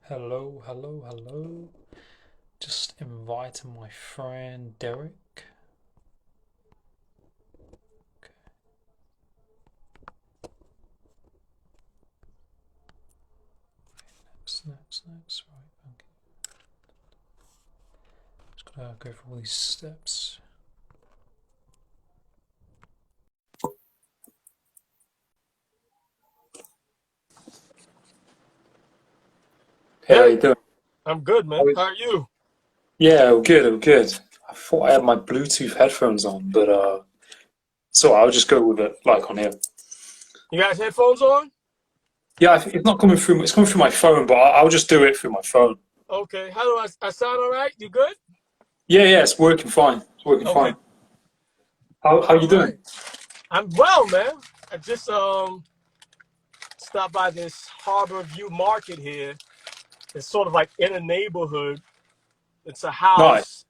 Hello, hello, hello. Just inviting my friend Derek. Okay, next. Right, okay. Just gotta go through all these steps. Hey, how you Derek, doing? I'm good, man. How are you? Yeah, I'm good. I thought I had my Bluetooth headphones on, but so I'll just go with it like on here. You guys headphones on? Yeah, I think it's not coming through. It's coming through my phone, but I'll just do it through my phone. Okay. How do I sound all right? You good? Yeah, it's working fine. It's working Okay. fine. How All you doing? right. I'm well, man. I just stopped by this Harbor View Market here. It's sort of like in a neighborhood. It's a Nice. house,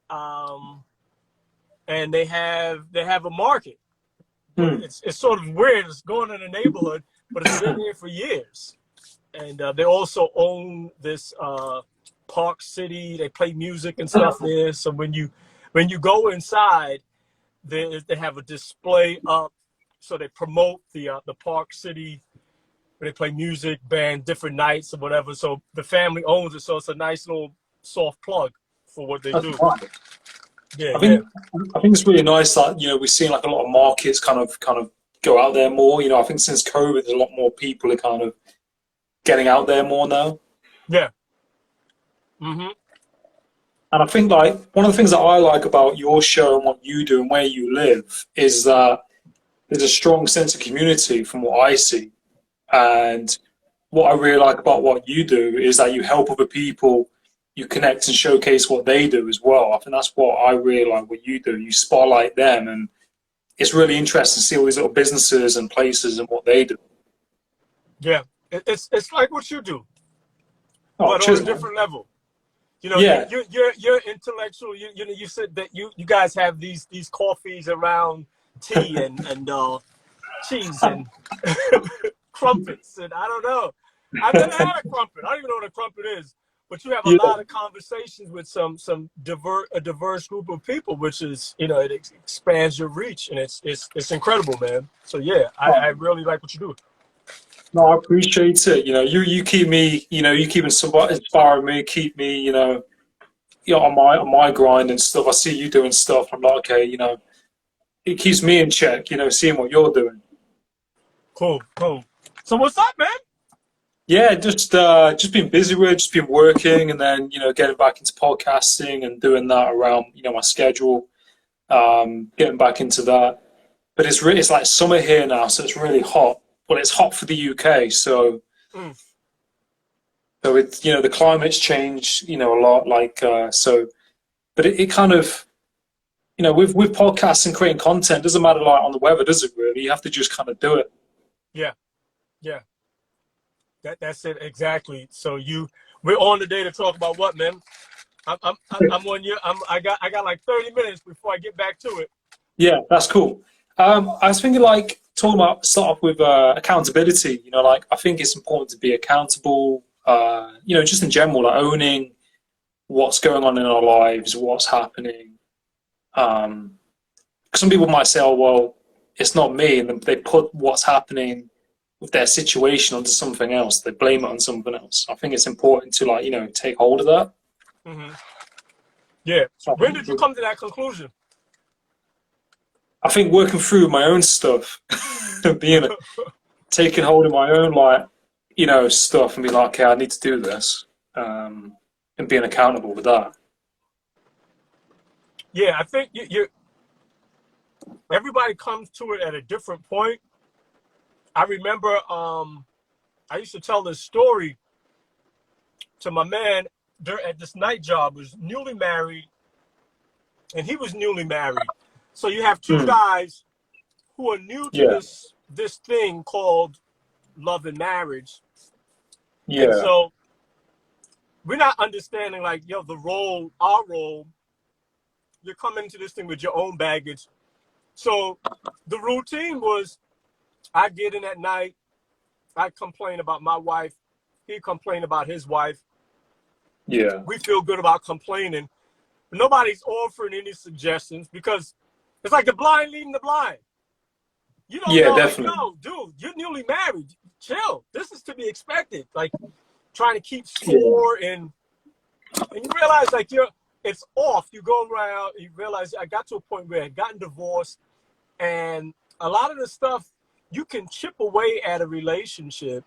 and they have a market, but Hmm. it's sort of weird. It's going in a neighborhood, but it's been here for years. And they also own this Park City. They play music and stuff there. So when you go inside, they have a display up. So they promote the Park City. Where they play music, band, different nights or whatever. So the family owns it. So it's a nice little soft plug for what they That's do. fine. Yeah, I yeah, think I think it's really nice that we're seeing like a lot of markets kind of go out there more. I think since COVID, a lot more people are kind of getting out there more now. yeah. Mm-hmm. And I think like one of the things that I like about your show and what you do and where you live is that there's a strong sense of community from what I see. And what I really like about what you do is that you help other people, you connect and showcase what they do as well. I think that's what I really like what you do. You spotlight them, and it's really interesting to see all these little businesses and places and what they do. Yeah. It's like what you do, Oh, but on a cheers, man. different level. You know, Yeah, you're intellectual. You said that you guys have these coffees around tea and cheese and crumpets and I don't know. I've never had a crumpet. I don't even know what a crumpet is. But you have a yeah. lot of conversations with a diverse group of people, which is it expands your reach and it's incredible, man. So yeah, I Oh, really like what you do. no, I appreciate it. You keep me, you keep inspiring me, keep me, on my grind and stuff. I see you doing stuff. I'm like, okay, it keeps me in check. Seeing what you're doing. Cool, cool. So what's up, man? Yeah, just been busy with, just been working, and then getting back into podcasting and doing that around my schedule. Getting back into that, but it's like summer here now, so it's really hot. Well, it's hot for the UK, Mm, so it's the climate's changed a lot. Like so, but it kind of with podcasts and creating content doesn't matter like on the weather, does it really? You have to just kind of do it. yeah, yeah. That's it exactly. So we're on today to talk about what, man? I'm on you. I got like 30 minutes before I get back to it. Yeah, that's cool. I was thinking like talking about start off with accountability. Like I think it's important to be accountable. Just in general, like owning what's going on in our lives, what's happening. Um, some people might say, "Oh, well, it's not me," and they put what's happening with their situation onto something else. They blame it on something else. I think it's important to like take hold of that. Hmm. Yeah. I When think, did you come to that conclusion? I think working through my own stuff, being taking hold of my own like stuff, and be like, okay, I need to do this, and being accountable with that. Yeah, I think everybody comes to it at a different point. I remember I used to tell this story to my man at this night job. He was newly married, and he was newly married. So you have two Mm, guys who are new to yeah, this thing called love and marriage, and yeah, so we're not understanding like our role. You're coming into this thing with your own baggage. So the routine was I get in at night, I complain about my wife, he complain about his wife, Yeah. We feel good about complaining, but nobody's offering any suggestions because it's like the blind leading the blind. You don't Yeah, know, like, definitely. yo, dude, you're newly married. Chill. This is to be expected. Like trying to keep Yeah. score and you realize like it's off. You go around, you realize I got to a point where I had gotten divorced, and a lot of the stuff you can chip away at a relationship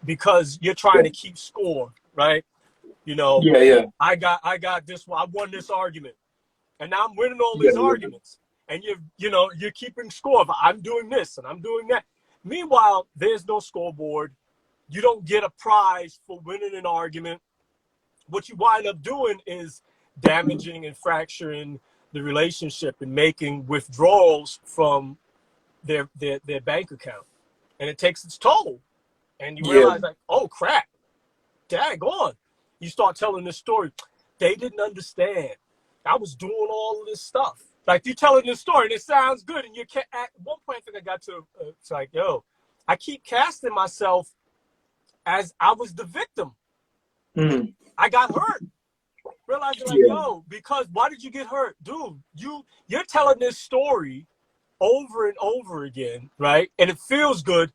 because you're trying to keep score, right? You know, Yeah, yeah, I got this one. I won this argument, and now I'm winning all yeah, these arguments. And you're keeping score of I'm doing this and I'm doing that. Meanwhile, there's no scoreboard. You don't get a prize for winning an argument. What you wind up doing is damaging and fracturing the relationship and making withdrawals from their bank account. And it takes its toll. And you yeah, realize like, oh crap, daggone. You start telling this story. They didn't understand. I was doing all of this stuff. Like you're telling this story and it sounds good. And you can't, at one point, I think I got to, it's like, yo, I keep casting myself as I was the victim. mm, I got hurt. Realizing like, yeah, yo, because why did you get hurt? Dude, you're telling this story over and over again, right? And it feels good.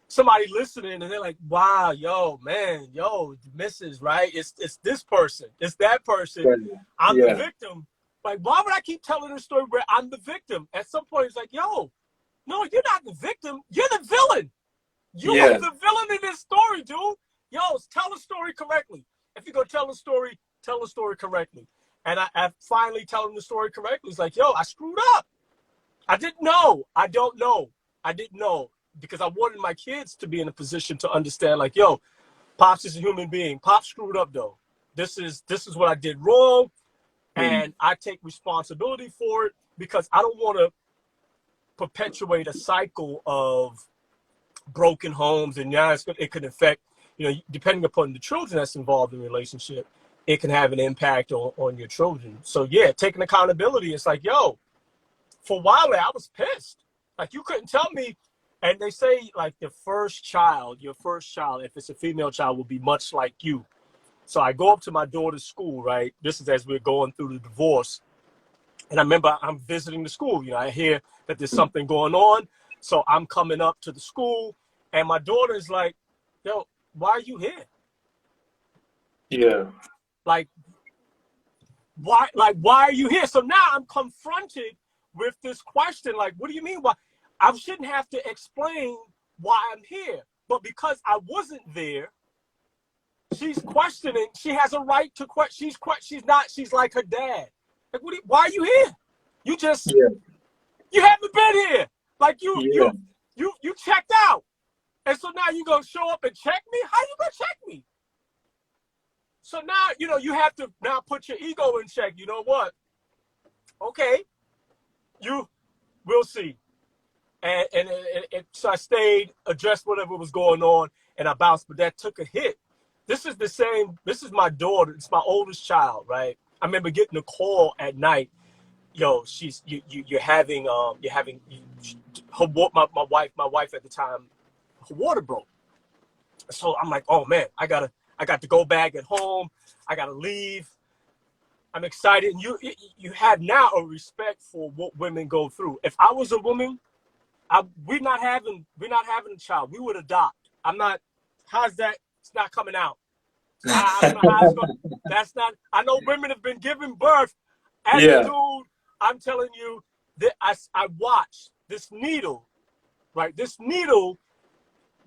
Somebody listening and they're like, wow, yo, man, yo, misses, right? It's this person, it's that person. I'm the yeah, victim. Like, why would I keep telling this story where I'm the victim? At some point, it's like, yo, no, you're not the victim. You're the villain. You are yeah, the villain in this story, dude. Yo, tell the story correctly. If you're going to tell the story correctly. And I finally telling the story correctly. It's like, yo, I screwed up. I didn't know. I don't know. I didn't know because I wanted my kids to be in a position to understand like, yo, Pops is a human being. Pop screwed up though. This is what I did wrong. mm, And I take responsibility for it because I don't want to perpetuate a cycle of broken homes. And yeah, it could affect, depending upon the children that's involved in the relationship, it can have an impact on your children. So yeah, taking accountability. It's like, yo, for a while there, I was pissed. Like you couldn't tell me. And they say like your first child, if it's a female child, will be much like you. So I go up to my daughter's school, right? This is as we're going through the divorce. And I remember I'm visiting the school. I hear that there's something going on. So I'm coming up to the school and my daughter is like, yo, why are you here? yeah, Like, why are you here? So now I'm confronted with this question. Like, what do you mean? Why? I shouldn't have to explain why I'm here. But because I wasn't there, she's questioning. She has a right to question. She's like her dad. Like, why are you here? yeah, You haven't been here. Like yeah, you checked out. And so now you gonna show up and check me? How you gonna check me? So now, you have to now put your ego in check. You know what? Okay, we'll see. And so I stayed, addressed whatever was going on, and I bounced, but that took a hit. This is my daughter, it's my oldest child, right? I remember getting a call at night. Yo, you're having her my wife at the time, her water broke. So I'm like, oh man, I got to go back at home. I got to leave. I'm excited. And you have now a respect for what women go through. If I was a woman, we're not having a child. We would adopt. I'm not. How's that? It's not coming out. I don't know how it's going. That's not. I know women have been giving birth. As a yeah, dude, I'm telling you that I watched this needle, right? This needle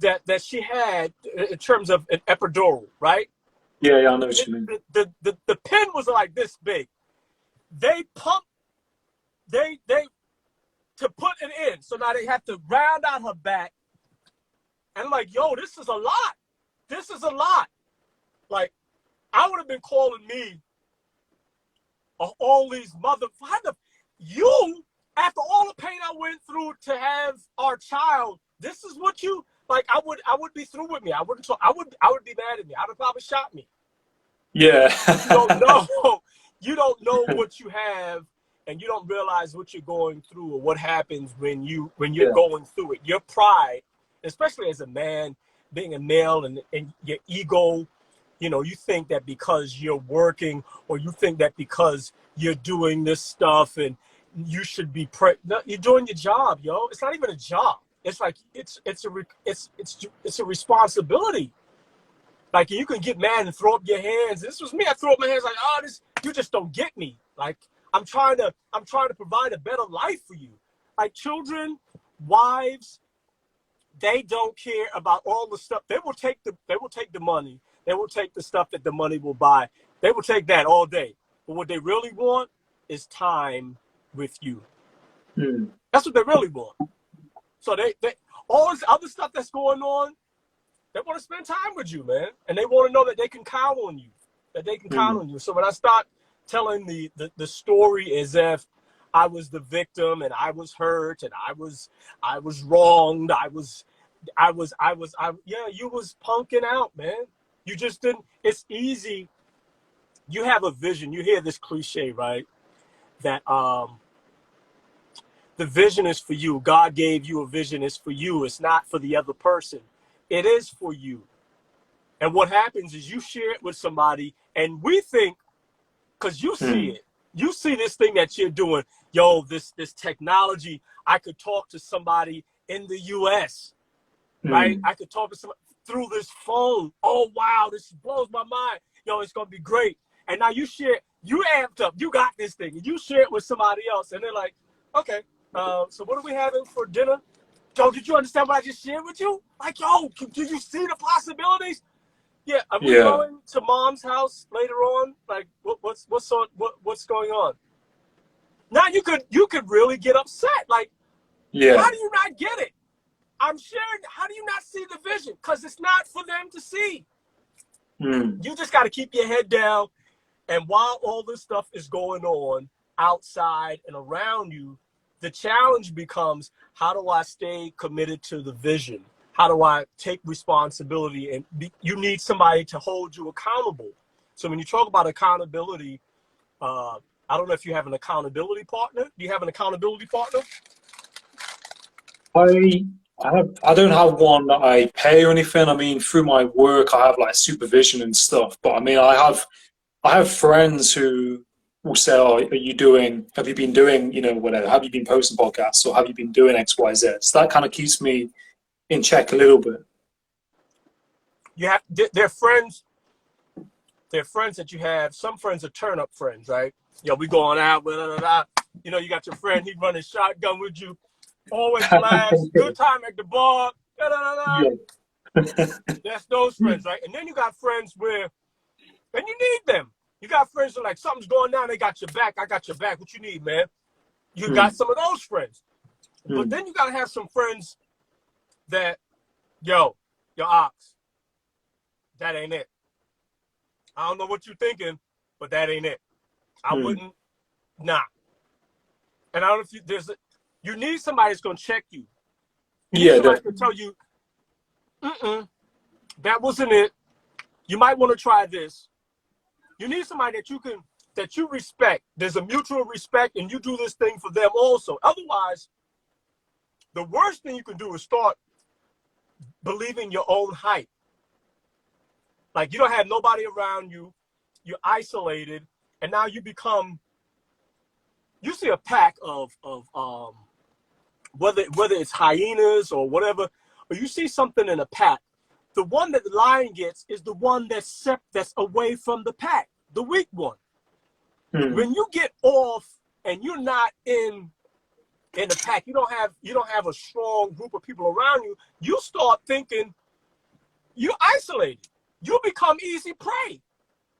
that she had in terms of an epidural, right? yeah, yeah. I know what you mean. The pin was like this big. They pumped. They to put it in. So now they have to round out her back. And I'm like, yo, this is a lot. This is a lot. Like, I would have been calling me all these you, after all the pain I went through to have our child, this is what you, like, I would be through with me. I wouldn't talk. I would be mad at me. I would have probably shot me. Yeah, You don't know. You don't know what you have, and you don't realize what you're going through or what happens when you're yeah, going through it. Your pride, especially as a man, being a male, and your ego, You know, you think that because you're working, or you think that because you're doing this stuff and you should be no, you're doing your job, yo. It's not even a job. It's like it's a responsibility. Like, you can get mad and throw up your hands. This was me. I throw up my hands like, oh, this, you just don't get me. Like, I'm trying to provide a better life for you. Like, children, wives, they don't care about all the stuff. They will take the money. They will take the stuff that the money will buy. They will take that all day. But what they really want is time with you. Mm. That's what they really want. So they all this other stuff that's going on, they want to spend time with you, man. And they want to know that they can count on you. That they can count on you. So when I start telling the story as if I was the victim and I was hurt and I was wronged, yeah, you was punking out, man. You just didn't. It's easy. You have a vision. You hear this cliche, right? That the vision is for you. God gave you a vision. It's for you. It's not for the other person. It is for you. And what happens is you share it with somebody, and we think, because you see it, you see this thing that you're doing, yo, this technology, I could talk to somebody in the US, right? I could talk to somebody through this phone. Oh, wow, this blows my mind. Yo, it's going to be great. And now you share, you amped up, you got this thing, and you share it with somebody else, and they're like, okay, so what are we having for dinner? Yo, did you understand what I just shared with you? Like, yo, did you see the possibilities? Yeah, are we going to mom's house later on? Like, what's going on? Now you could really get upset. Like, how do you not get it? I'm sharing. How do you not see the vision? Because it's not for them to see. You just got to keep your head down. And while all this stuff is going on outside and around you, the challenge becomes, how do I stay committed to the vision? How do I take responsibility? And you need somebody to hold you accountable. So when you talk about accountability, I don't know if you have an accountability partner. Do you have an accountability partner? I don't have one that I pay or anything. I mean, through my work, I have like supervision and stuff. But I mean, I have friends who will say, "Oh, have you been doing, whatever? Have you been posting podcasts, or have you been doing X, Y, Z?" So that kind of keeps me in check a little bit. They're friends. They're friends that you have. Some friends are turn-up friends, right? Yo, we going out, blah, blah, blah. You know, you got your friend, he running shotgun with you, always relaxed, good time at the bar, da, da, da, da. That's those friends, right? And then you got friends where, and you need them. You got friends that are like, something's going down, they got your back, I got your back, what you need, man? You got some of those friends. But then you got to have some friends that, yo, Ox, that ain't it. I don't know what you're thinking, but that ain't it. I wouldn't, nah. And I don't know if you need somebody that's going to check you. You need somebody to tell you, that wasn't it. You might want to try this. You need somebody that you respect. There's a mutual respect, and you do this thing for them also. Otherwise, the worst thing you can do is start believing your own hype. Like, you don't have nobody around you, you're isolated, and now you see a pack of whether it's hyenas or whatever, or you see something in a pack, the one that the lion gets is the one that's away from the pack, the weak one. When you get off and you're not in the pack, you don't have a strong group of people around you, you start thinking you're isolated. You become easy prey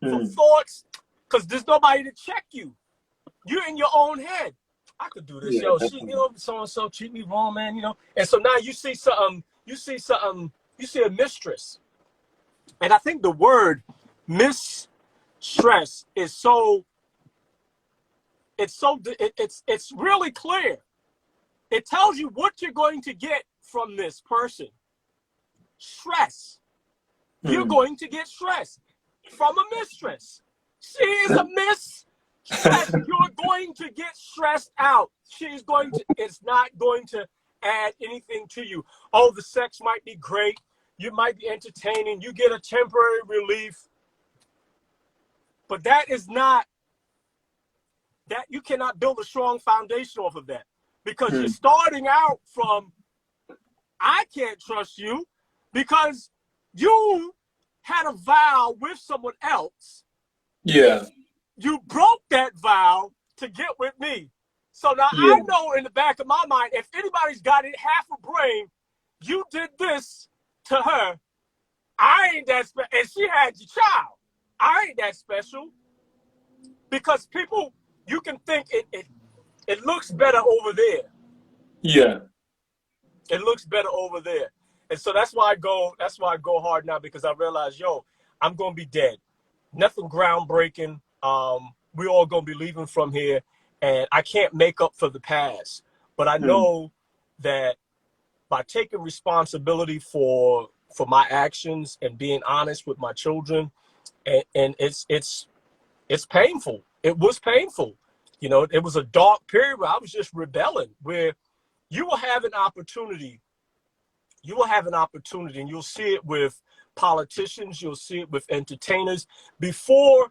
for thoughts, because there's nobody to check you. You're in your own head. I could do this, so-and-so treat me wrong, man, And so now you see something, you see a mistress. And I think the word mistress is it's really clear. It tells you what you're going to get from this person. Stress. You're going to get stress from a mistress. She is a mistress. You're going to get stressed out. It's not going to add anything to you. Oh, the sex might be great. You might be entertaining. You get a temporary relief. But that is not, that you cannot build a strong foundation off of that, because you're starting out from, I can't trust you because you had a vow with someone else. Yeah. You broke that vow to get with me. So now Yeah. I know in the back of my mind, if anybody's got it half a brain, you did this to her. I ain't that special. And she had your child. I ain't that special. Because people, you can think it looks better over there. Yeah. It looks better over there. And so that's why I go hard now, because I realize, yo, I'm gonna be dead. Nothing groundbreaking. We all gonna be leaving from here, and I can't make up for the past. But I know that by taking responsibility for my actions and being honest with my children, and it's painful. It was painful. You know, it was a dark period where I was just rebelling, where you will have an opportunity. You will have an opportunity, and you'll see it with politicians. You'll see it with entertainers. Before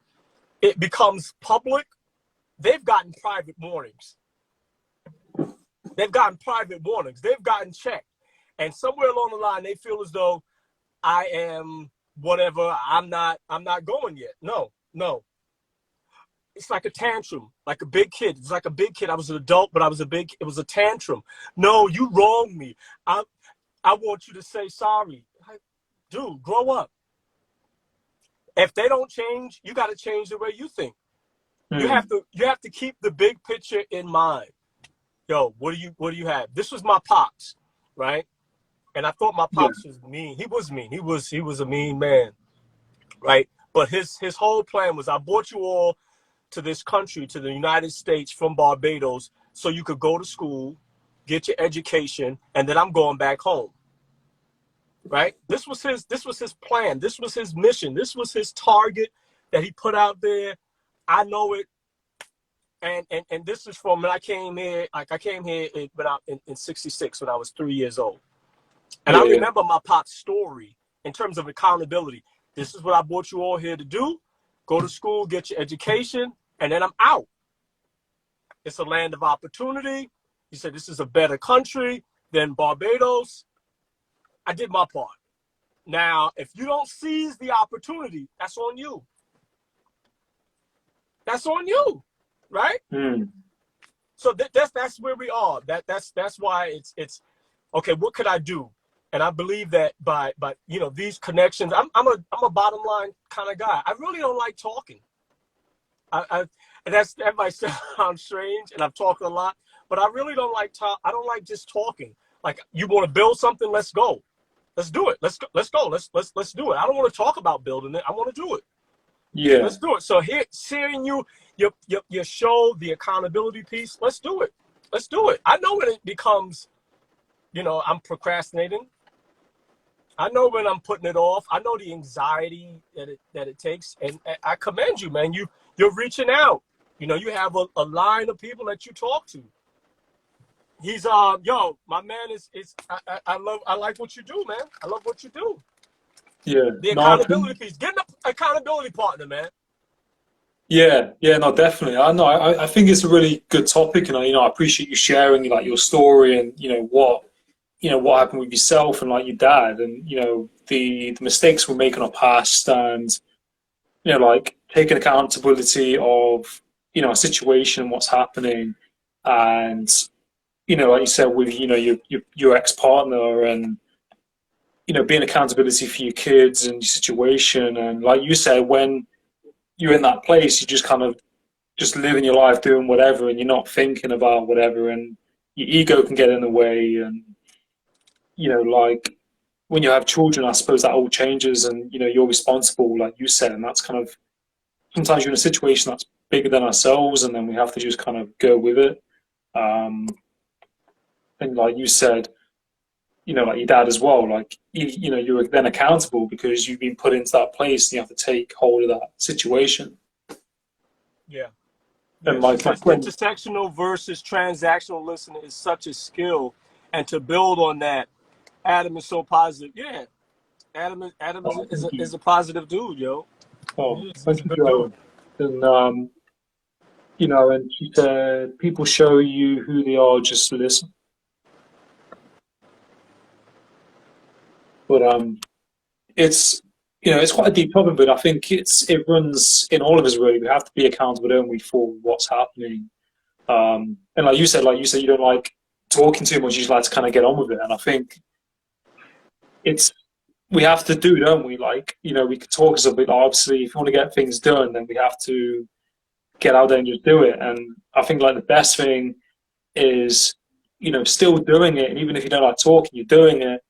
it becomes public, they've gotten private warnings. They've gotten private warnings. They've gotten checked. And somewhere along the line, they feel as though I am whatever. I'm not going yet. No. It's like a tantrum, like a big kid. It's like a big kid. I was an adult, but it was a tantrum. No, you wronged me. I want you to say sorry. Dude, grow up. If they don't change, you got to change the way you think. You have to keep the big picture in mind. Yo, what do you have? This was my pops, right? And I thought my pops was mean. He was mean. He was a mean man, right? But his whole plan was, I brought you all to this country, to the United States from Barbados, so you could go to school, get your education, and then I'm going back home. Right? This was his plan. This was his mission. This was his target that he put out there. I know it. And this is from when I came here. Like, I came here in 66 when I was 3 years old. And I remember my pop's story in terms of accountability. This is what I brought you all here to do. Go to school, get your education, and then I'm out. It's a land of opportunity. He said this is a better country than Barbados. I did my part. Now, if you don't seize the opportunity, that's on you. That's on you, right? So that's where we are. That's why it's okay. What could I do? And I believe that by these connections, I'm a bottom line kind of guy. I really don't like talking. And that might sound strange, and I've talked a lot, but I really don't like talk. I don't like just talking. Like, you want to build something? Let's go. Let's do it. Let's go. Let's do it. I don't want to talk about building it. I want to do it. Yeah. Let's do it. So here, seeing your show, the accountability piece, let's do it. Let's do it. I know when it becomes, I'm procrastinating. I know when I'm putting it off. I know the anxiety that it takes, and I commend you, man. You're reaching out. You have a line of people that you talk to. He's my man is I like what you do, man. I love what you do. Yeah. The accountability piece. Get an accountability partner, man. Yeah, no, definitely. I know. I think it's a really good topic, and I appreciate you sharing like your story and what happened with yourself and like your dad, and the mistakes we make in our past, and like taking accountability of a situation, what's happening, and like you said with your ex-partner, and being accountability for your kids and your situation, and like you said, when you're in that place, you just kind of just living your life, doing whatever, and you're not thinking about whatever, and your ego can get in the way, and like when you have children, I suppose that all changes, and you're responsible, like you said, and that's kind of sometimes you're in a situation that's bigger than ourselves, and then we have to just kind of go with it. And like you said, like your dad as well, like you're then accountable because you've been put into that place, and you have to take hold of that situation. Yeah. And my friend, intersectional versus transactional listening is such a skill, and to build on that, Adam is so positive. Yeah, Adam is a positive dude, yo. oh, He's thank a you, good Joe. dude. and you know, and she said, people show you who they are, just listen. But it's you know, it's quite a deep topic, but I think it runs in all of us really. We have to be accountable, don't we, for what's happening. And like you said, you don't like talking too much. You just like to kind of get on with it. And I think it's we have to do, don't we? Like, you know, we could talk a bit. Obviously, if you want to get things done, then we have to get out there and just do it. And I think like the best thing is, you know, still doing it. And even if you don't like talking, you're doing it.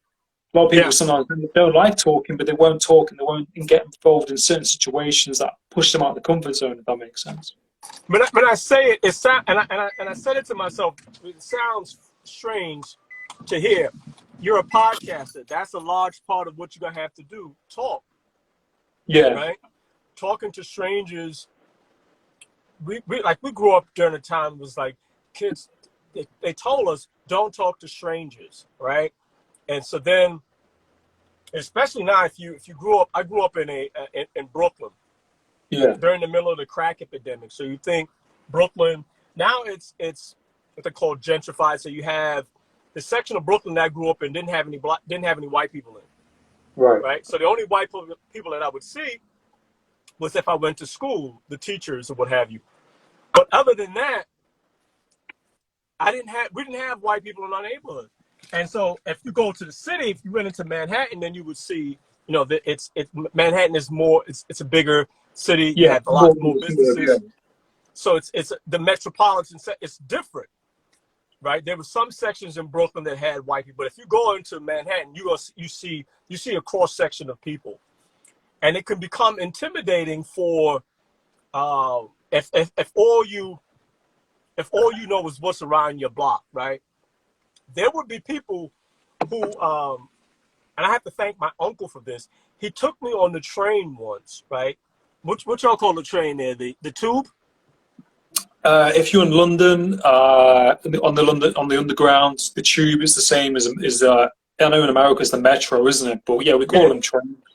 A lot of people Yeah. sometimes don't like talking, but they won't talk and they won't get involved in certain situations that push them out of the comfort zone. If that makes sense. When I say it, and I said it to myself. It sounds strange to hear. You're a podcaster. That's a large part of what you're gonna have to do. Talk, Yeah, right? Talking to strangers. We grew up during a time it was like kids. They told us don't talk to strangers, right? And so then, especially now, if you grew up, I grew up in Brooklyn yeah, during the middle of the crack epidemic. So you think Brooklyn now it's what they call gentrified. So you have the section of Brooklyn that I grew up in didn't have any white people in, right. right? So the only white people that I would see was if I went to school, the teachers or what have you. But other than that, we didn't have white people in our neighborhood. And so if you go to the city, if you went into Manhattan, then you would see, you know, that Manhattan is more, it's a bigger city. You Yeah, have a lot more businesses. yeah, So it's the metropolitan it's different, right? There were some sections in Brooklyn that had white people, but if you go into Manhattan, you see a cross section of people, and it can become intimidating for if all you know is what's around your block, right? There would be people who, and I have to thank my uncle for this. He took me on the train once, right? What y'all call the train there? The tube? if you're in London, on the underground, the tube is the same as I know in America it's the metro, isn't it? But yeah, we call Yeah, them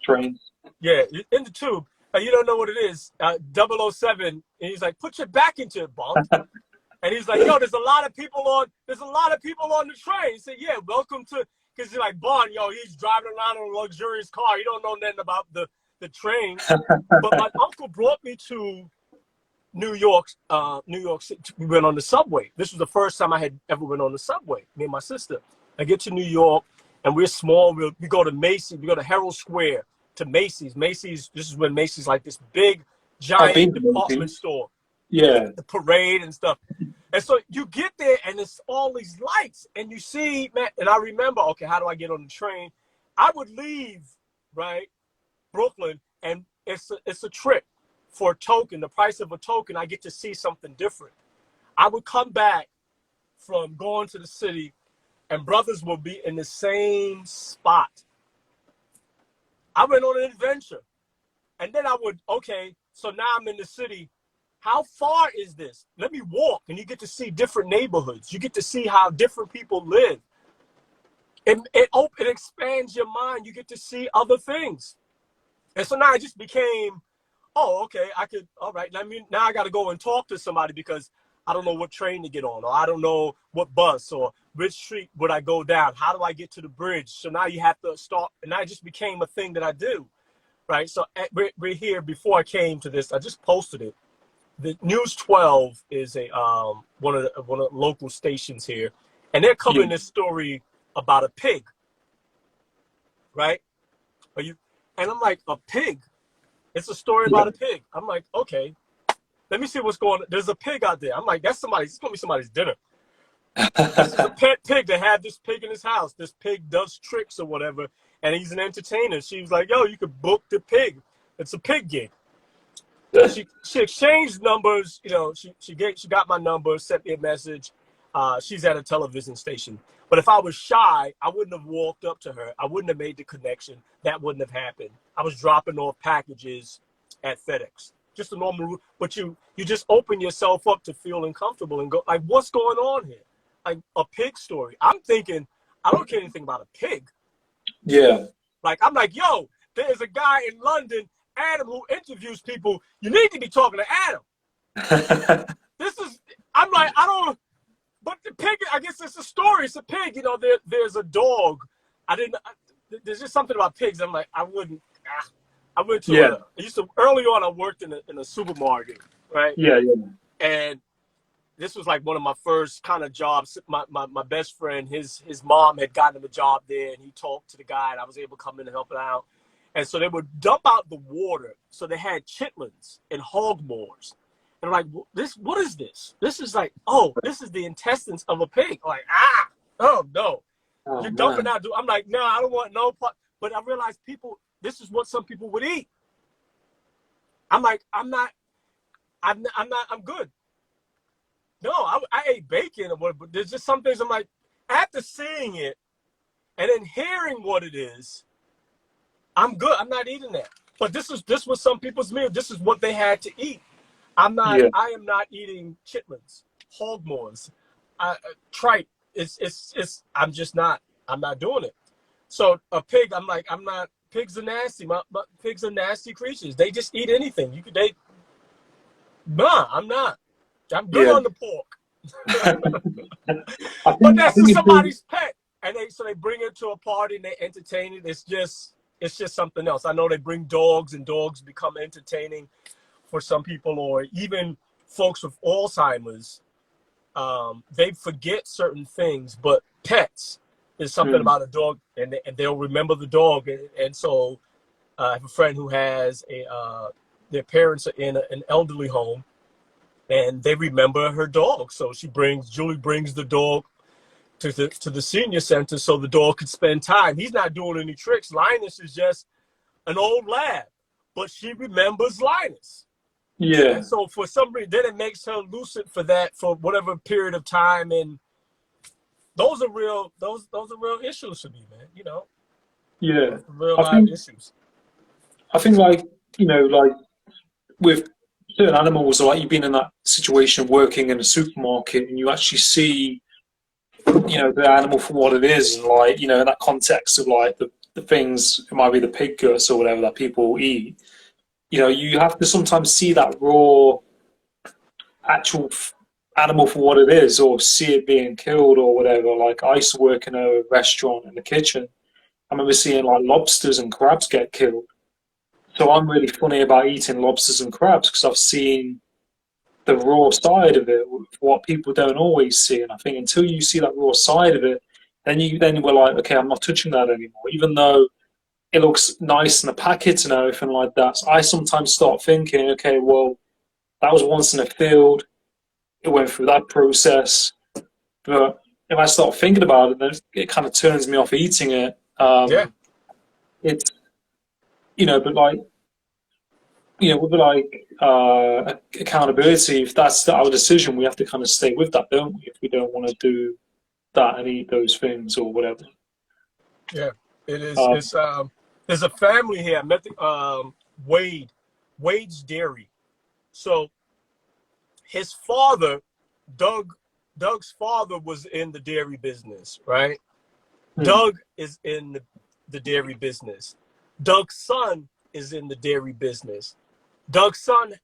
trains. yeah, in the tube. You don't know what it is. 007, and he's like, put your back into it, Bond. And he's like, yo, there's a lot of people on the train. He said, yeah, welcome to, because he's like, Bond, yo, he's driving around in a luxurious car. You don't know nothing about the train. But my uncle brought me to New York City. We went on the subway. This was the first time I had ever went on the subway, me and my sister. I get to New York, and we're small. We go to Macy's. We go to Herald Square, to Macy's. Macy's, this is when Macy's like this big, I've been giant to department London. store, Yeah, the parade and stuff. And so you get there, and it's all these lights, and you see, man, and I remember, okay, how do I get on the train? I would leave, right, Brooklyn, and it's a trip for a token, the price of a token. I get to see something different. I would come back from going to the city, and brothers will be in the same spot. I went on an adventure. And then I would, okay, so now I'm in the city. How far is this? Let me walk. And you get to see different neighborhoods. You get to see how different people live. It expands your mind. You get to see other things. And so now it just became, oh, okay, all right. Now I got to go and talk to somebody because I don't know what train to get on, or I don't know what bus, or which street would I go down? How do I get to the bridge? So now you have to start, and that just became a thing that I do, right? So we're here. Before I came to this, I just posted it. The News 12 is one of the local stations here, and they're yeah, covering this story about a pig, right? And I'm like, a pig? It's a story yeah. about a pig. I'm like, okay, let me see what's going on. There's a pig out there. I'm like, it's gonna be somebody's dinner. This is a pet pig. They have this pig in his house. This pig does tricks or whatever, and he's an entertainer. She was like, yo, you could book the pig. It's a pig gig. She exchanged numbers. You know, she got my number, sent me a message. She's at a television station. But if I was shy, I wouldn't have walked up to her. I wouldn't have made the connection. That wouldn't have happened. I was dropping off packages at FedEx. Just a normal route. But you just open yourself up to feeling comfortable and go, like, what's going on here? Like a pig story. I'm thinking, I don't care anything about a pig. Yeah. Like, I'm like, yo, there's a guy in London Adam who interviews people. You need to be talking to Adam. This is, I'm like, I don't, but the pig, I guess it's a story. It's a pig. You know, there's a dog. There's just something about pigs. I'm like, I went to early on, I worked in a supermarket, right? Yeah. And this was like one of my first kind of jobs. My best friend, his mom had gotten him a job there, and he talked to the guy, and I was able to come in and help him out. And so they would dump out the water. So they had chitlins and hog maws. And I'm like, what is this? This is like, oh, this is the intestines of a pig. Like, oh no. You're dumping out. I'm like, no, I don't want no part. But I realized this is what some people would eat. I'm like, I'm good. No, I ate bacon or whatever, but there's just some things I'm like, after seeing it and then hearing what it is, I'm good. I'm not eating that. But this was some people's meal. This is what they had to eat. I am not eating chitlins, hog maws, tripe. I'm just not. I'm not doing it. So a pig, I'm like, I'm not. Pigs are nasty. Pigs are nasty creatures. They just eat anything. I'm not. I'm good on the pork. But that's just somebody's pet, and they bring it to a party and they entertain it. It's just something else. I know they bring dogs, and dogs become entertaining for some people, or even folks with Alzheimer's. They forget certain things, but pets is something about a dog, and they'll remember the dog. And so I have a friend who has their parents are in an elderly home, and they remember her dog. So Julie brings the dog to the senior center so the dog could spend time. He's not doing any tricks. Linus is just an old lad, but she remembers Linus. Yeah. And so for some reason, then it makes her lucid for that for whatever period of time, and those are real issues for me, man. You know. Yeah. Live issues. I think like with certain animals, or like you've been in that situation working in a supermarket and you actually see, the animal for what it is, and like, in that context of like the things, it might be the pig guts or whatever that people eat, you have to sometimes see that raw actual animal for what it is, or see it being killed or whatever. Like I used to work in a restaurant in the kitchen. I remember seeing like lobsters and crabs get killed. So I'm really funny about eating lobsters and crabs because I've seen the raw side of it, what people don't always see. And I think until you see that raw side of it, then we're like, okay, I'm not touching that anymore, even though it looks nice in the packet and everything like that. So I sometimes start thinking, okay, well, that was once in a field. It went through that process. But if I start thinking about it, then it kind of turns me off eating it. It's, but like, with like accountability, if that's our decision, we have to kind of stay with that, don't we? If we don't want to do that and eat those things or whatever. Yeah, it is. There's a family here. I met Wade's Dairy. So his father, Doug's father was in the dairy business, right? Doug is in the dairy business. Doug's son is in the dairy business. Doug's son,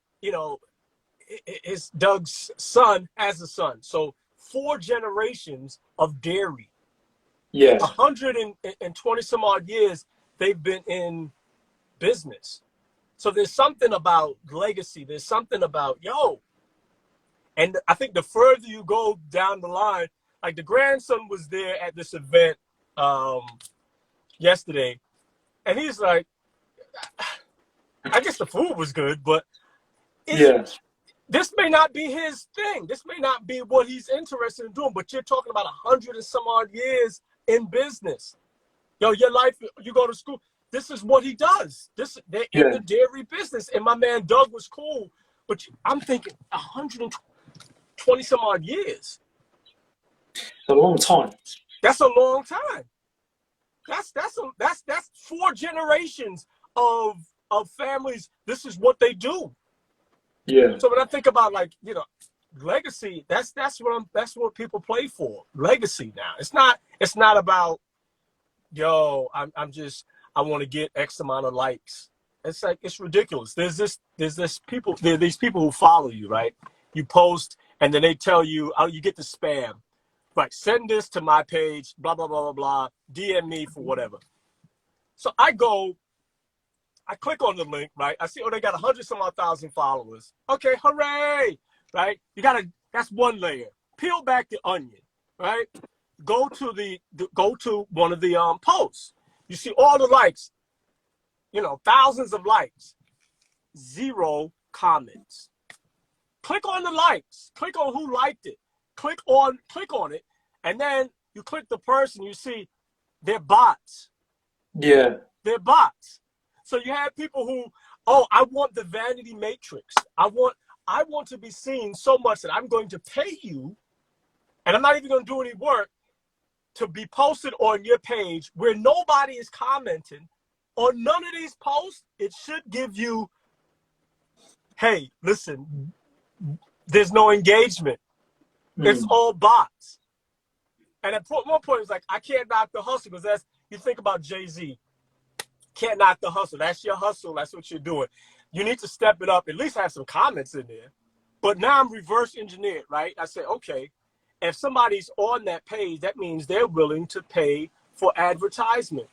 Doug's son has a son. So 4 generations of dairy. Yeah. 120 some odd years they've been in business. So there's something about legacy. There's something about, and I think the further you go down the line, like the grandson was there at this event yesterday, and he's like, I guess the food was good, but this may not be his thing. This may not be what he's interested in doing, but you're talking about 100 and some odd years in business. Your life, you go to school. This is what he does. They're in the dairy business. And my man Doug was cool, but I'm thinking 120 some odd years. It's a long time. That's a long time. That's 4 generations of families. This is what they do. Yeah. So when I think about legacy, that's what people play for. Legacy now. It's not about I want to get X amount of likes. It's like, it's ridiculous. There are these people who follow you, right? You post and then they tell you, oh, you get the spam. Right, send this to my page, blah, blah, blah, blah, blah, DM me for whatever. So I click on the link, right? I see, oh, they got 100-some-odd-thousand followers. Okay, hooray, right? That's one layer. Peel back the onion, right? Go to one of the posts. You see all the likes, thousands of likes, 0 comments. Click on the likes. Click on who liked it. Click on it, and then you click the person. You see, they're bots. Yeah. They're bots. So you have people who, oh, I want the vanity matrix. I want to be seen so much that I'm going to pay you, and I'm not even going to do any work to be posted on your page where nobody is commenting on none of these posts. It should give you, hey, listen, there's no engagement. It's all bots. And at one point, it's like, I can't knock the hustle, because you think about Jay-Z. Can't knock the hustle. That's your hustle. That's what you're doing. You need to step it up, at least have some comments in there. But now I'm reverse engineered, right? I say, okay, if somebody's on that page, that means they're willing to pay for advertisement.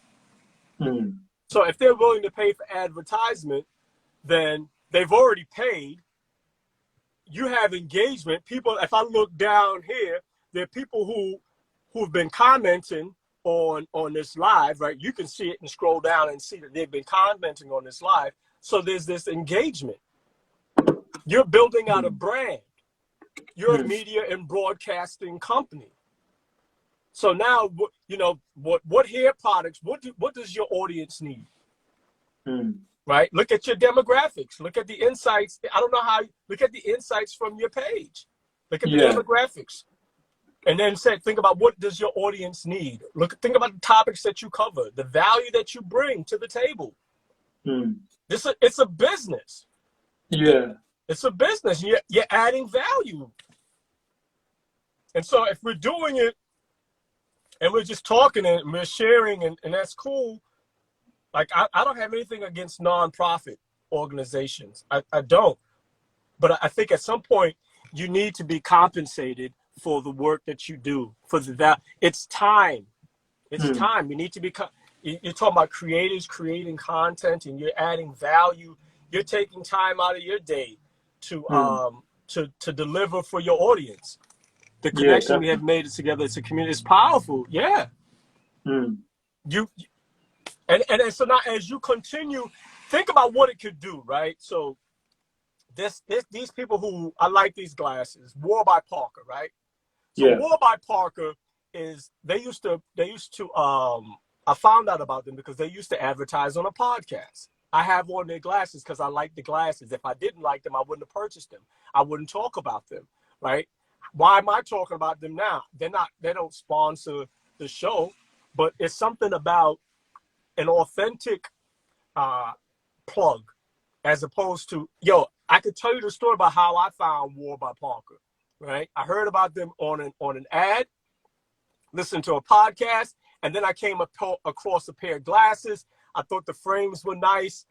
So if they're willing to pay for advertisement, then they've already paid. You have engagement. People, if I look down here, there are people who've been commenting on this live, right? You can see it and scroll down and see that they've been commenting on this live. So there's this engagement. You're building out a brand. You're a media and broadcasting company. So now, what hair products, what does your audience need? Right? Look at your demographics. Look at the insights. I don't know look at the insights from your page. Look at the demographics. And then think about, what does your audience need? Think about the topics that you cover, the value that you bring to the table. It's a business. Yeah. It's a business. You're adding value. And so if we're doing it and we're just talking and we're sharing and that's cool, like, I don't have anything against nonprofit organizations. I don't. But I think at some point you need to be compensated for the work that you do. It's time. It's time. You need to be. You're talking about creators creating content, and you're adding value. You're taking time out of your day to deliver for your audience. The connection we have made together as a community is powerful. Yeah. And so now, as you continue, think about what it could do, right? So these people who, I like these glasses, War by Parker, right? So War by Parker is, they used to I found out about them because they used to advertise on a podcast. I have on their glasses because I like the glasses. If I didn't like them, I wouldn't have purchased them. I wouldn't talk about them, right? Why am I talking about them now? They don't sponsor the show, but it's something about an authentic plug, as opposed to, I could tell you the story about how I found War by Parker, right? I heard about them on an ad, listened to a podcast, and then I came across a pair of glasses. I thought the frames were nice,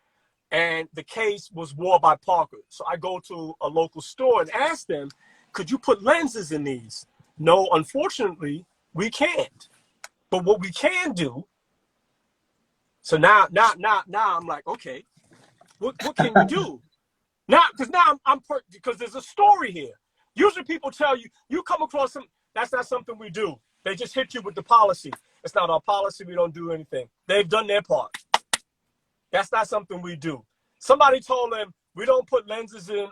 and the case was War by Parker. So I go to a local store and ask them, could you put lenses in these? No, unfortunately, we can't. But what we can do, so now I'm like, okay, what can you do? Because there's a story here. Usually people tell you come across that's not something we do. They just hit you with the policy. It's not our policy. We don't do anything. They've done their part. That's not something we do. Somebody told them, we don't put lenses in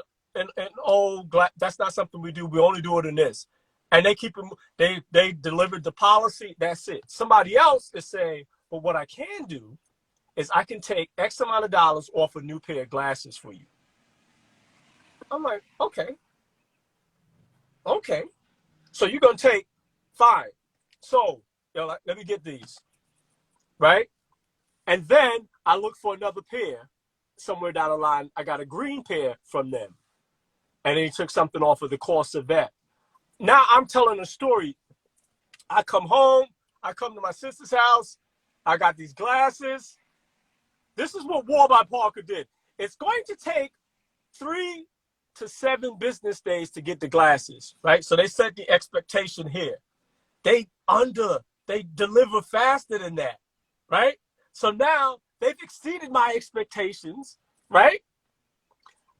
old glass. That's not something we do. We only do it in this. And they delivered the policy. That's it. Somebody else is saying, but what I can do is I can take X amount of dollars off a new pair of glasses for you. I'm like, okay. So you're going to take, fine. So, let me get these, right? And then I look for another pair somewhere down the line. I got a green pair from them. And then he took something off of the cost of that. Now I'm telling a story. I come home. I come to my sister's house. I got these glasses. This is what Warby Parker did. It's going to take 3 to 7 business days to get the glasses, right? So they set the expectation here. They deliver faster than that, right? So now they've exceeded my expectations, right?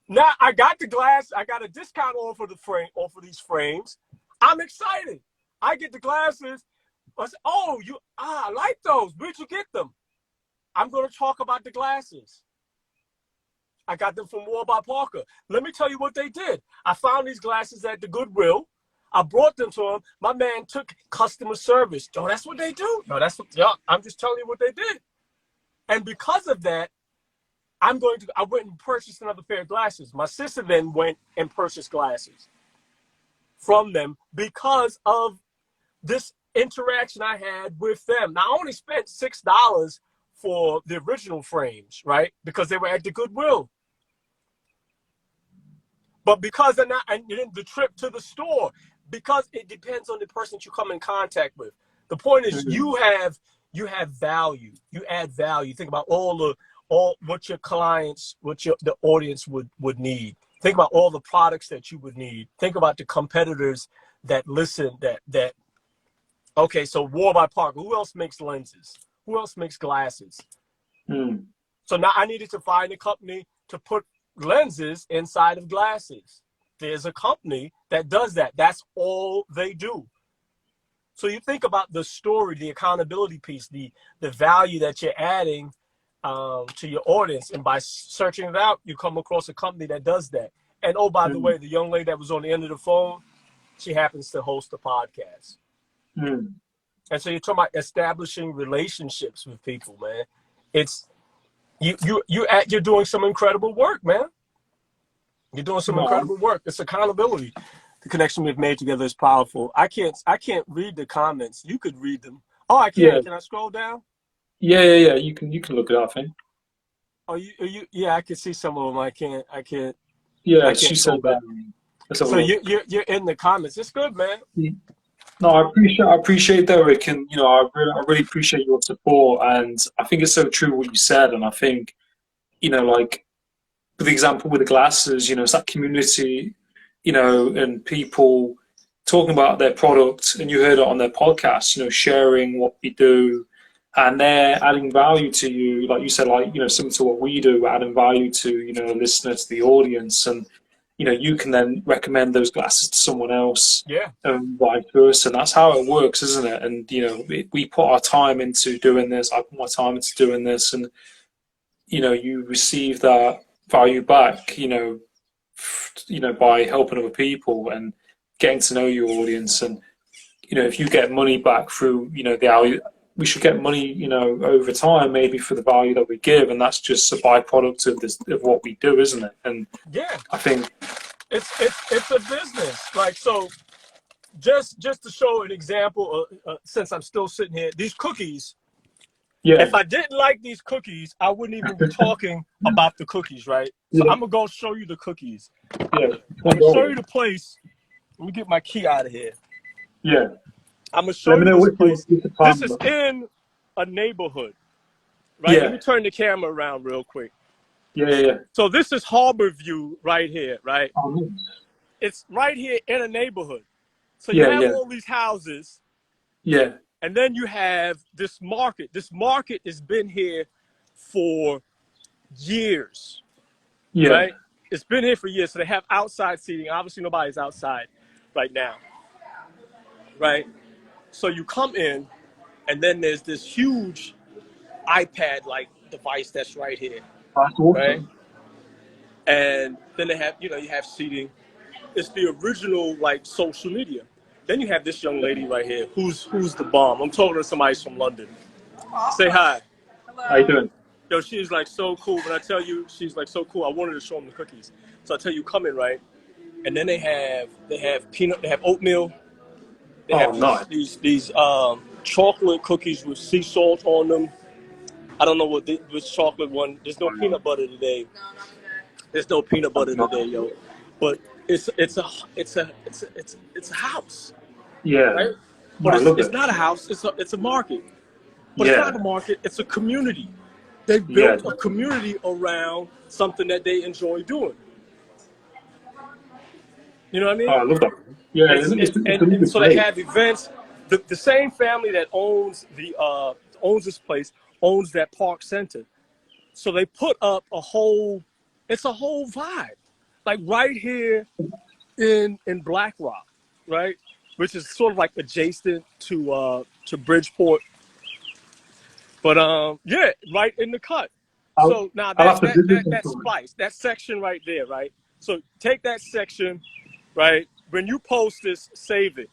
Now I got the glass. I got a discount off of these frames. I'm excited. I get the glasses. I said, oh, I like those. Where'd you get them? I'm going to talk about the glasses. I got them from Warby Parker. Let me tell you what they did. I found these glasses at the Goodwill. I brought them to him. My man took customer service. Yo, that's what they do. No, I'm just telling you what they did. And because of that, I went and purchased another pair of glasses. My sister then went and purchased glasses from them because of this interaction I had with them. Now, I only spent $6 for the original frames, right? Because they were at the Goodwill. But because they're not, and then the trip to the store, because it depends on the person that you come in contact with. The point is, you have value. You add value. Think about all what your clients, the audience would need. Think about all the products that you would need. Think about the competitors that listen. Okay, so Warby Parker. Who else makes lenses? Who else makes glasses? So now I needed to find a company to put lenses inside of glasses. There's a company that does that. That's all they do. So you think about the story, the accountability piece, the value that you're adding to your audience. And by searching it out, you come across a company that does that. And oh, by the way, the young lady that was on the end of the phone, she happens to host a podcast. And so you're talking about establishing relationships with people, man. It's you're doing some incredible work, man. You're doing some incredible work. It's accountability. The connection we've made together is powerful. I can't read the comments. You could read them. Oh, I can. Yeah. Can I scroll down? Yeah. You can look it up, I think. Oh, yeah, I can see some of them. I can't. Yeah, she said that. So you're in the comments. It's good, man. No, I appreciate that, Rick, and I really appreciate your support, and I think it's so true what you said, and I think, like with the example with the glasses, it's that community, and people talking about their product, and you heard it on their podcast, sharing what we do, and they're adding value to you, like you said, like similar to what we do, adding value to the listener, to the audience, and you can then recommend those glasses to someone else, and vice versa. And that's how it works, isn't it? And we put our time into doing this. I put my time into doing this, and you receive that value back. By helping other people and getting to know your audience. And if you get money back through the value, we should get money over time, maybe for the value that we give, and that's just a byproduct of what we do, isn't it? And I think it's a business. Like, so just to show an example, since I'm still sitting here, these cookies. If I didn't like these cookies, I wouldn't even be talking about the cookies, right? So I'm gonna go show you the cookies. I'm gonna show you the place. Let me get my key out of here. I'm gonna show you this place. This is in a neighborhood, right? Let me turn the camera around real quick. So this is Harbor View right here, right? It's right here in a neighborhood. So you have all these houses. And then you have this market. This market has been here for years, right? It's been here for years. So they have outside seating. Obviously, nobody's outside right now, right? So you come in, and then there's this huge iPad-like device that's right here, right? And then they have, you have seating. It's the original, like, social media. Then you have this young lady right here, who's the bomb. I'm talking to somebody from London. Say hi. Hello. How you doing? Yo, she's like so cool. When I tell you she's like so cool, I wanted to show them the cookies. So I tell you, come in, right? And then they have peanut, they have oatmeal. They have these chocolate cookies with sea salt on them. I don't know which chocolate one. There's no peanut butter today. There's no peanut butter today, yo. But it's a house. Right? But it's not a house. It's a market. But it's not a market. It's a community. They've Yeah. built a community around something that they enjoy doing. You know what I Oh, mean? I love that. Yeah, it's a really And good so they place. have events. The same family that owns this place owns that park center. So they put up it's a whole vibe, like right here in Black Rock, right, which is sort of like adjacent to Bridgeport, but yeah, right in the cut. I'll So now I'll that have to that visit that that sometime. splice, that section right there, right. So take that section, right. When you post this, save it,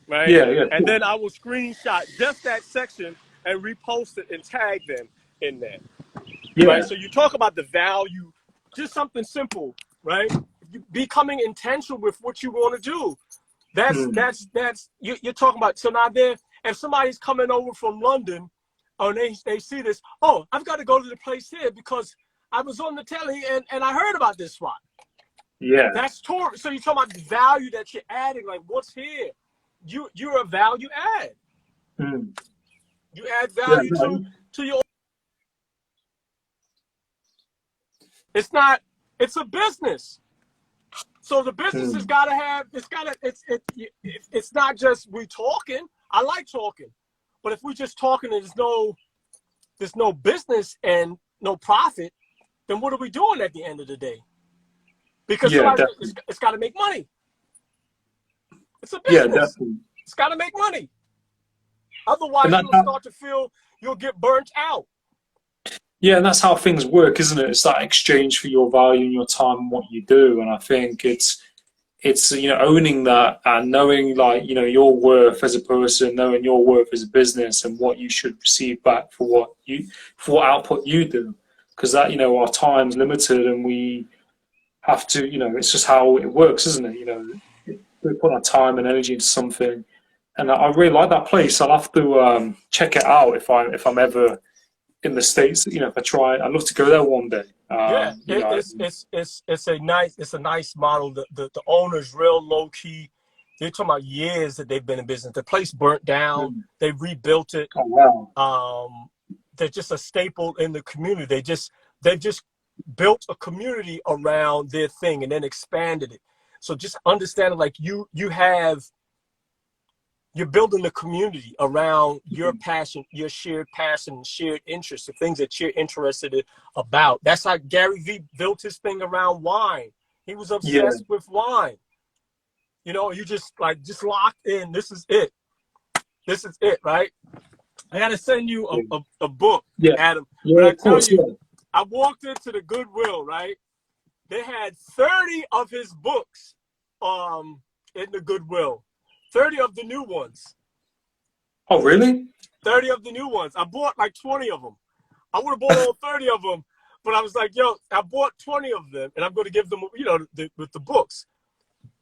right, Yeah, yeah, and cool. then I will screenshot just that section and repost it and tag them in there. Right? Yeah. So you talk about the value, just something simple, right? Becoming intentional with what you want to do. Mm. You're talking about. So now there, if somebody's coming over from London, or they see this, oh, I've got to go to the place here because I was on the telly and I heard about this spot. Yeah. That's tour. So you're talking about the value that you're adding, like what's here. You're a value add. Mm. You add Yeah, value no, to your. It's not. It's a business. So the business has mm. got to have. It's not just we talking. I like talking, but if we just talking and there's no business and no profit, then what are we doing at the end of the day? Because Yeah, somebody definitely. it's got to make money. It's a Yeah, business. definitely. It's got to make money. And Otherwise, that, you'll that start to feel you'll get burnt out. yeah, and that's how things work, isn't it? It's that exchange for your value and your time and what you do. And I think it's owning that and knowing like your worth as a person, knowing your worth as a business and what you should receive back for what output you do, because that our time's limited and we have to it's just how it works, isn't it? We put our time and energy into something, and I really like that place. I'll have to check it out if I'm ever in the States. If I try, I'd love to go there one day. Yeah, it's a nice model. The owner's real low key. They're talking about years that they've been in business. The place burnt down. Mm. They rebuilt it. Oh wow. They're just a staple in the community. They've just built a community around their thing and then expanded it. So just understanding like you're building a community around your passion, your shared passion, shared interests, the things that you're interested about. That's how Gary Vee built his thing around wine. He was Yeah. obsessed with wine. You just locked in. This is it. This is it, right? I got to send you a book, Yeah. Adam. But Yeah. I Of tell course. you, Yeah. I walked into the Goodwill, right? They had 30 of his books in the Goodwill. 30 of the new ones. Oh really? 30 of the new ones. I bought like 20 of them. I would have bought all 30 of them, but I was like, yo, I bought 20 of them, and I'm going to give them, with the books.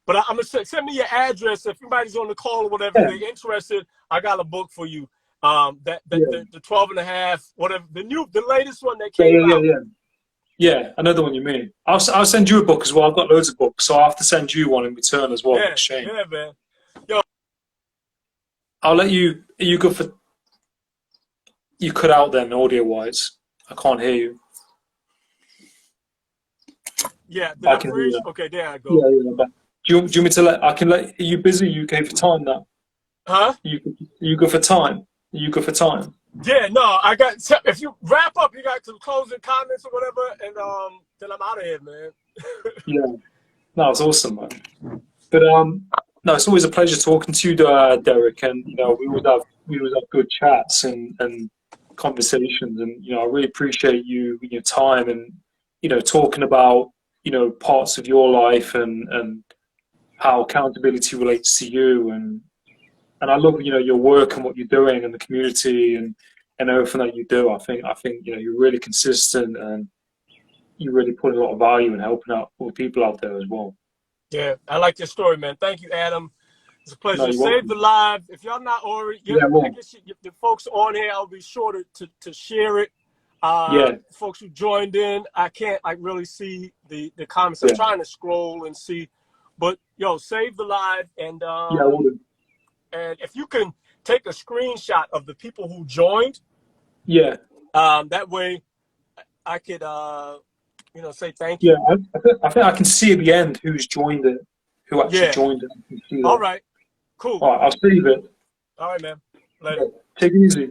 But I'm going to send me your address. If anybody's on the call or whatever, if Yeah. they're interested, I got a book for you. Yeah. The 12 and a half, whatever, the latest one that Yeah. came Yeah. Yeah. out. Yeah. Yeah. I know the one you mean. I'll send you a book as well. I've got loads of books, so I'll have to send you one in return as well in Yeah, exchange. yeah, man. I'll let you. Are you good for? You cut out then audio wise. I can't hear you. Yeah, did I I can hear you freeze? now. Okay, there I go. Yeah. Yeah. But do you want me to let? I can let. Are you busy? Are you okay for time now? Huh? You good for time? Are you good for time? Yeah, no, if you wrap up, you got some closing comments or whatever, and then I'm out of here, man. Yeah. No, it's awesome, man. But no, it's always a pleasure talking to you, Derek. And we always have good chats and conversations. And I really appreciate you and your time and talking about parts of your life and how accountability relates to you. And I love your work and what you're doing in the community and everything that you do. I think you're really consistent and you really put a lot of value in helping out all the people out there as well. Yeah, I like your story, man. Thank you, Adam. It's a No, pleasure. you're Save the welcome. live. If y'all not already, Yeah, I well, guess the folks on here, I'll be sure to share it. yeah, Folks who joined in, I can't really see the comments. I'm yeah, trying to scroll and see, but save the live yeah, I will. and if you can take a screenshot of the people who joined, Yeah, That way, I could say thank Yeah, you. I think I can see at the end who's joined it, who actually Yeah. joined it. I can see All that. right. Cool. All right, I'll save it. All right, man. Later. Yeah, take it easy.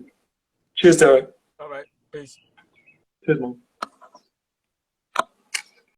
Cheers, Derek. All right. Peace. Cheers, man.